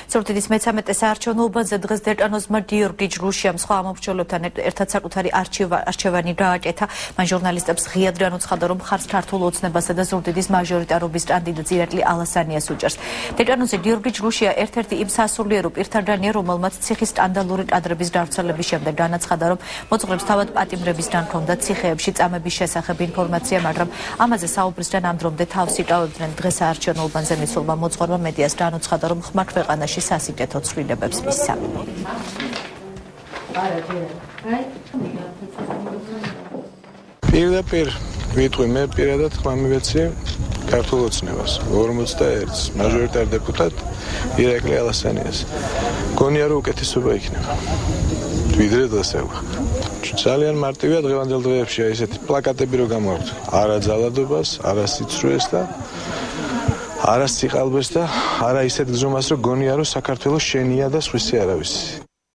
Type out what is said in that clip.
ზუგდიდის მე-13 საარჩევნო უბანზე დღეს დეტანოზმა გიორგი ჯგუშიამ სხვა ამომრჩეველებთან ერთად საკუთარი არჩევანი გააკეთა. მან ჟურნალისტებს ღიად განუცხადა, რომ მხარს ქართულ ოცნებასა და ზუგდიდის მაჟორიტარობის კანდიდატ ირაკლი ალასანიას უჭერს. დეტანოზე გიორგი ჯგუშია ერთ-ერთი იმ სასულიერო პირთაგანია, რომელმაც ციხის სკანდალური კადრების გავრცელების შემდეგ განაცხადა, რომ მოძღვრებს თავად პატიმრებისგან ჰქონდათ ციხეებში წამების შესახებ ინფორმაცია, მაგრამ ამაზე საუბრისგან ამ დრომდე თავს იკავებდნენ. დღეს საარჩევნო უბანზე მისულმა მოძღვრმა მედიას განუცხადა, რომ ხმარ ქვეყანაში სასიკეთო ცვლილებებს მისცა. პირდაპირ ვიტყვი, მე პირადად ხმა მივეცი ქართულ ოცნებას 41-ს მაჟორიტარ დეპუტატ ირაკლი ალასანიას. გონია რომ უკეთესობა იქნება. ვიდრე დღესევ. ძალიან მარტივია დღევანდელ დღეებში ესეთი პლაკატები რო გამოაქვთ. არა ძალადობას, არა სიცრუეს და არა სიყალბეს და არა ისეთ გზომას, რომ გონია რომ საქართველოს შენია და სხვისი არავისი.